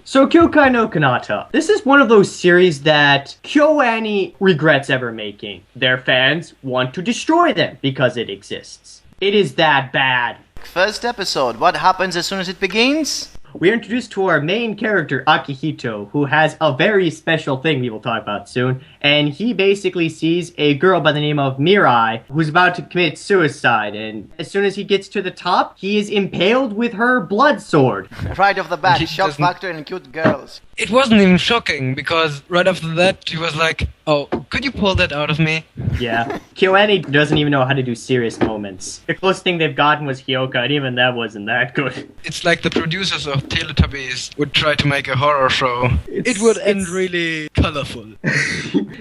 So Kyoukai no Kanata. This is one of those series that KyoAni regrets ever making. Their fans want to destroy them because it exists. It is that bad. First episode, what happens as soon as it begins? We are introduced to our main character, Akihito, who has a very special thing we will talk about soon, and he basically sees a girl by the name of Mirai who's about to commit suicide, and as soon as he gets to the top, he is impaled with her blood sword. Right off the bat, shock factor and cute girls. It wasn't even shocking, because right after that, he was like, oh, could you pull that out of me? Yeah. KyoAni doesn't even know how to do serious moments. The closest thing they've gotten was Hyoka, and even that wasn't that good. It's like the producers of Teletubbies would try to make a horror show. It would end really colorful.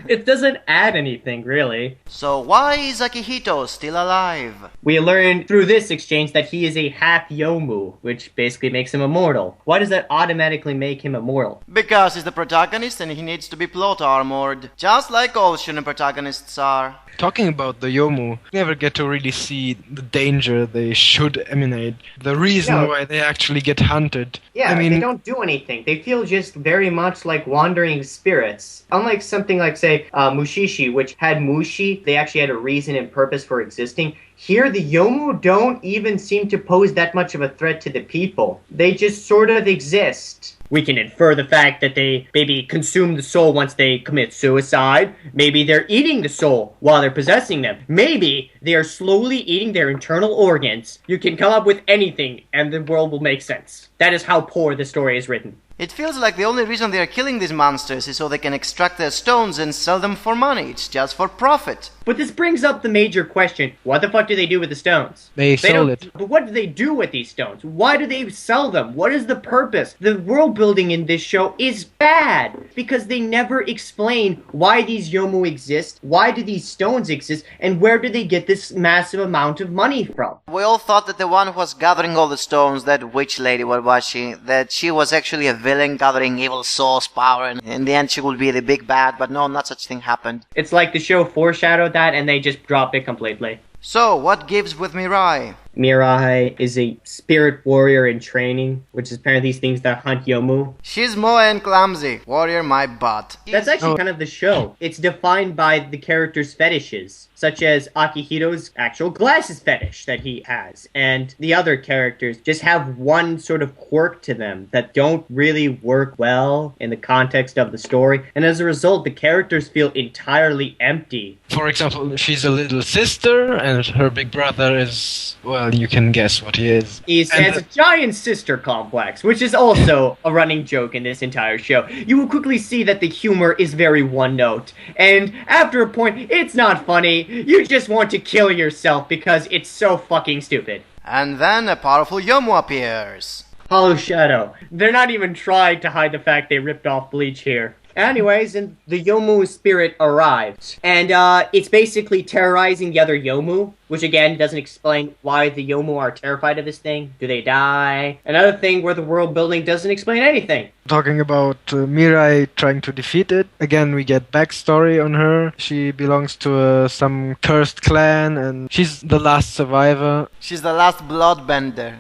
It doesn't add anything, really. So why is Akihito still alive? We learned through this exchange that he is a half Yomu, which basically makes him immortal. Why does that automatically make him immortal? Because he's the protagonist and he needs to be plot armored, just like all shonen protagonists are. Talking about the Yomu, you never get to really see the danger they should emanate. The reason why they actually get hunted. Yeah, I mean, they don't do anything. They feel just very much like wandering spirits. Unlike something like, say, Mushishi, which had Mushi, they actually had a reason and purpose for existing. Here, the Yomu don't even seem to pose that much of a threat to the people. They just sort of exist. We can infer the fact that they maybe consume the soul once they commit suicide. Maybe they're eating the soul while they're possessing them. Maybe they are slowly eating their internal organs. You can come up with anything and the world will make sense. That is how poor the story is written. It feels like the only reason they are killing these monsters is so they can extract their stones and sell them for money. It's just for profit. But this brings up the major question. What the fuck do they do with the stones? They sell it. But what do they do with these stones? Why do they sell them? What is the purpose? The world building in this show is bad because they never explain why these Yomu exist, why do these stones exist, and where do they get this massive amount of money from? We all thought that the one who was gathering all the stones, that witch lady, what was she? That she was actually a villain gathering evil source power, and in the end she would be the big bad, but no, not such thing happened. It's like the show foreshadowed that and they just dropped it completely. So, what gives with Mirai? Mirai is a spirit warrior in training, which is apparently these things that hunt Yomu. She's moe and clumsy. Warrior my butt. That's actually kind of the show. It's defined by the character's fetishes, such as Akihito's actual glasses fetish that he has. And the other characters just have one sort of quirk to them that don't really work well in the context of the story. And as a result, the characters feel entirely empty. For example, she's a little sister and her big brother is, well, you can guess what he is. He has a giant sister complex, which is also a running joke in this entire show. You will quickly see that the humor is very one-note, and after a point, it's not funny. You just want to kill yourself because it's so fucking stupid. And then a powerful Yomu appears. Hollow Shadow. They're not even trying to hide the fact they ripped off Bleach here. Anyways, and the Yomu spirit arrives, and it's basically terrorizing the other Yomu, which again doesn't explain why the Yomu are terrified of this thing. Do they die? Another thing where the world building doesn't explain anything. Talking about Mirai trying to defeat it, again we get backstory on her. She belongs to some cursed clan and she's the last survivor. She's the last bloodbender.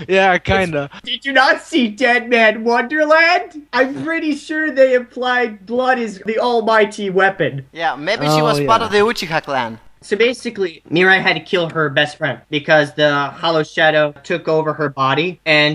Yeah, kinda. Did you not see Dead Man Wonderland? I'm pretty sure they implied blood is the almighty weapon. Yeah, maybe she was part of the Uchiha clan. So basically, Mirai had to kill her best friend because the Hollow Shadow took over her body. And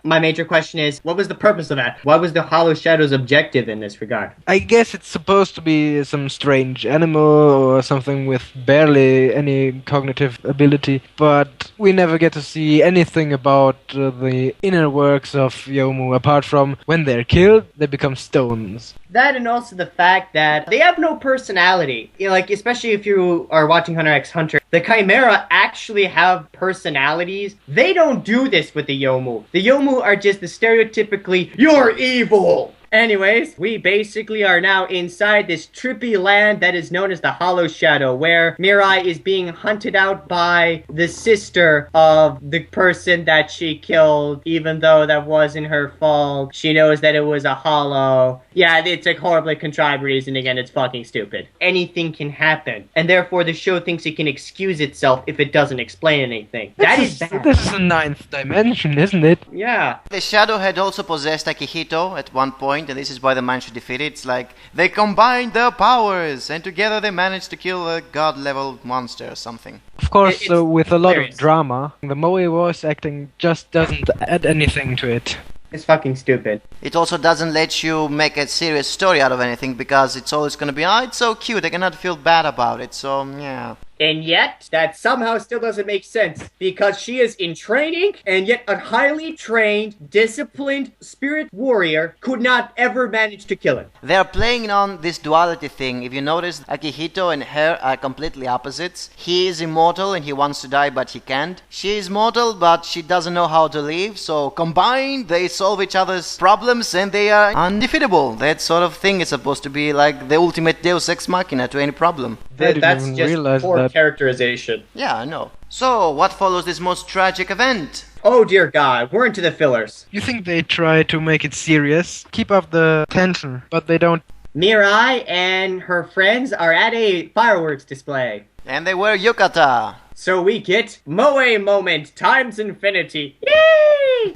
my major question is, what was the purpose of that? What was the Hollow Shadow's objective in this regard? I guess it's supposed to be some strange animal or something with barely any cognitive ability, but we never get to see anything about the inner works of Yomu, apart from when they're killed, they become stones. That and also the fact that they have no personality. You know, like, especially if you are watching Hunter x Hunter, the Chimera actually have personalities. They don't do this with the Yomu. The Yomu are just the stereotypically, you're evil! Anyways, we basically are now inside this trippy land that is known as the Hollow Shadow, where Mirai is being hunted out by the sister of the person that she killed, even though that wasn't her fault. She knows that it was a hollow. Yeah, it's a horribly contrived reasoning, and it's fucking stupid. Anything can happen, and therefore the show thinks it can excuse itself if it doesn't explain anything. That is bad. This is a ninth dimension, isn't it? Yeah. The shadow had also possessed Akihito at one point, and this is why the man should defeat it. It's like they combined their powers, and together they managed to kill a god-level monster or something. Of course, with a lot hilarious. of drama, the Moe voice acting just doesn't add anything to it. It's fucking stupid. It also doesn't let you make a serious story out of anything because it's always gonna be, oh, it's so cute, I cannot feel bad about it, so yeah. And yet, that somehow still doesn't make sense, because she is in training, and yet a highly trained, disciplined spirit warrior could not ever manage to kill him. They are playing on this duality thing. If you notice, Akihito and her are completely opposites. He is immortal and he wants to die, but he can't. She is mortal, but she doesn't know how to live, so combined, they solve each other's problems and they are undefeatable. That sort of thing is supposed to be like the ultimate Deus Ex Machina to any problem. That's just poor that. characterization. Yeah, I know. So, what follows this most tragic event? Oh dear God, we're into the fillers. You think they try to make it serious, keep up the tension, but they don't. Mirai and her friends are at a fireworks display. And they wear yukata. So we get Moe moment times infinity. Yay!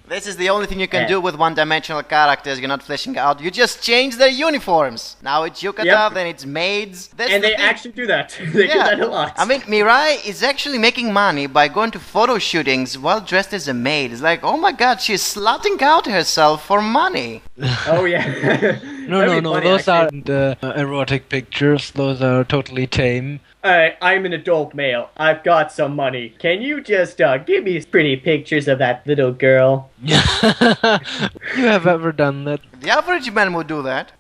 This is the only thing you can do with one-dimensional characters you're not fleshing out. You just change their uniforms. Now it's yukata, then it's maids. That's and the they thing. actually do that. They do that a lot. I mean, Mirai is actually making money by going to photo shootings while dressed as a maid. It's like, oh my god, she's slutting out herself for money. Oh yeah. No, those aren't erotic pictures. Those are totally tame. I'm an adult male. I've got some money. Can you just give me pretty pictures of that little girl? You have ever done that? The average man would do that.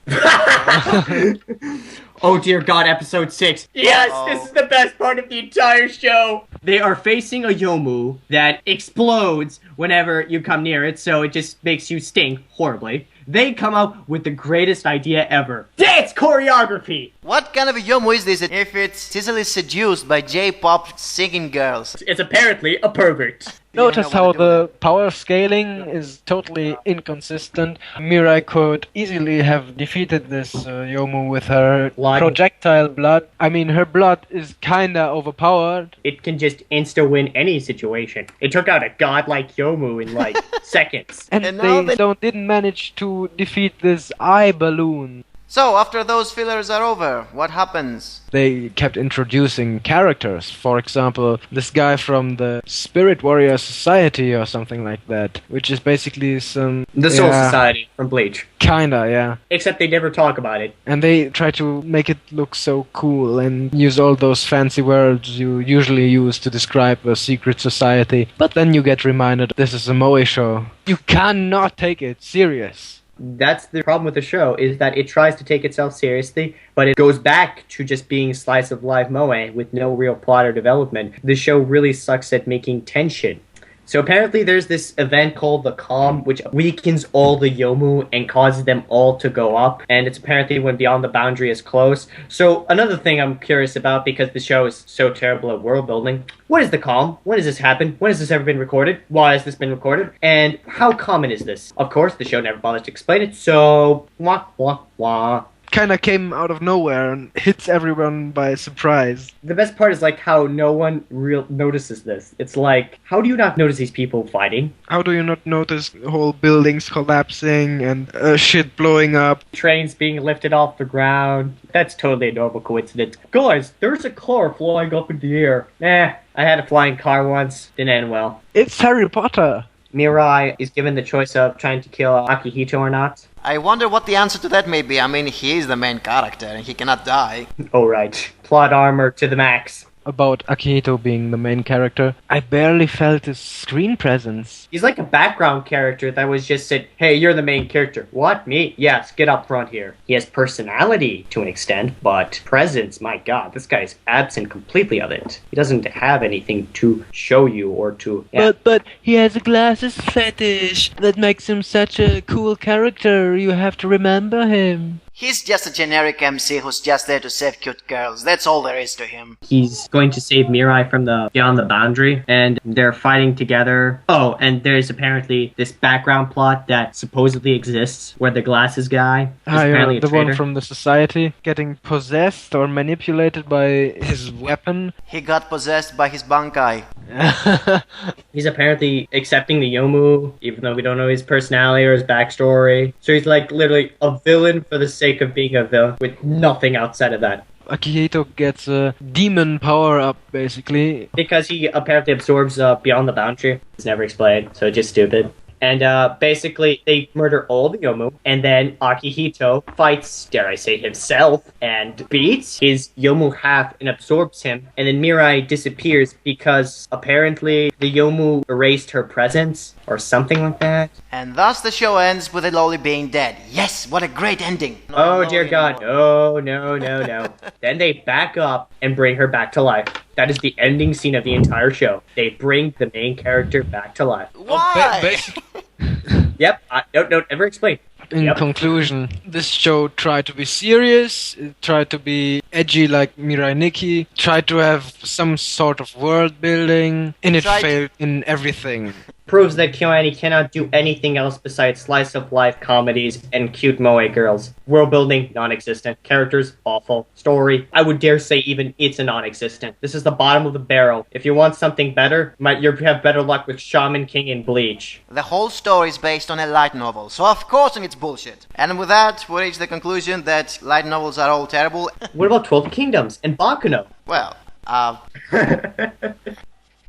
Oh dear God, episode 6. Yes, this is the best part of the entire show. They are facing a Yomu that explodes whenever you come near it, so it just makes you stink horribly. They come up with the greatest idea ever. Dance choreography! What kind of a yomu is this if it's easily seduced by J-pop singing girls? It's apparently a pervert. Notice how the power scaling is totally inconsistent. Mirai could easily have defeated this Yomu with her projectile blood. I mean, her blood is kinda overpowered. It can just insta-win any situation. It took out a godlike Yomu in like seconds. And they didn't manage to defeat this eye balloon. So, after those fillers are over, what happens? They kept introducing characters. For example, this guy from the Spirit Warrior Society or something like that, which is basically some... The Soul Society from Bleach. Kinda, yeah. Except they never talk about it. And they try to make it look so cool and use all those fancy words you usually use to describe a secret society. But then you get reminded this is a Moe show. You cannot take it serious. That's the problem with the show, is that it tries to take itself seriously, but it goes back to just being slice of life moe with no real plot or development. The show really sucks at making tension. So apparently there's this event called the Calm, which weakens all the Yomu and causes them all to go up. And it's apparently when Beyond the Boundary is close. So another thing I'm curious about, because the show is so terrible at world building, what is the Calm? When does this happen? When has this ever been recorded? Why has this been recorded? And how common is this? Of course, the show never bothers to explain it, so wah, wah, wah. Kinda came out of nowhere and hits everyone by surprise. The best part is like how no one notices this. It's like, how do you not notice these people fighting? How do you not notice whole buildings collapsing and shit blowing up? Trains being lifted off the ground. That's totally a normal coincidence. Guys, there's a car flying up in the air. I had a flying car once. Didn't end well. It's Harry Potter. Mirai is given the choice of trying to kill Akihito or not. I wonder what the answer to that may be. I mean, he is the main character and he cannot die. Oh, right. Plot armor to the max. about Akihito being the main character, I barely felt his screen presence. He's like a background character that was just said, hey, you're the main character. What? Me? Yes, get up front here. He has personality to an extent, but presence, my god, this guy's absent completely of it. He doesn't have anything to show you or to... Yeah. But he has a glasses fetish that makes him such a cool character. You have to remember him. He's just a generic MC who's just there to save cute girls. That's all there is to him. He's going to save Mirai from the beyond the boundary, and they're fighting together. Oh, and there's apparently this background plot that supposedly exists where the glasses guy is apparently a the traitor. one from the society getting possessed or manipulated by his weapon. He got possessed by his bankai. He's apparently accepting the Yomu, even though we don't know his personality or his backstory. So he's like literally a villain for the sake of being a villain, with nothing outside of that. Akihito gets a demon power up, basically. Because he apparently absorbs beyond the boundary. It's never explained, so it's just stupid. And basically, they murder all the Yomu, and then Akihito fights, dare I say, himself, and beats his Yomu half and absorbs him. And then Mirai disappears because apparently the Yomu erased her presence, or something like that. And thus the show ends with the loli being dead. Yes, what a great ending. Oh dear God, no. Then they back up and bring her back to life. That is the ending scene of the entire show. They bring the main character back to life. Why? Yep, don't ever explain. In conclusion, this show tried to be serious, it tried to be edgy like Mirai Nikki, tried to have some sort of world building, and it failed in everything. Proves that Kyoani cannot do anything else besides slice of life comedies and cute moe girls. World building, non-existent. Characters, awful. Story, I would dare say even it's a non-existent. This is the bottom of the barrel. If you want something better, you have better luck with Shaman King and Bleach. The whole story is based on a light novel, so of course it's bullshit. And with that, we reach the conclusion that light novels are all terrible. What about 12 Kingdoms and Bakuno? Well,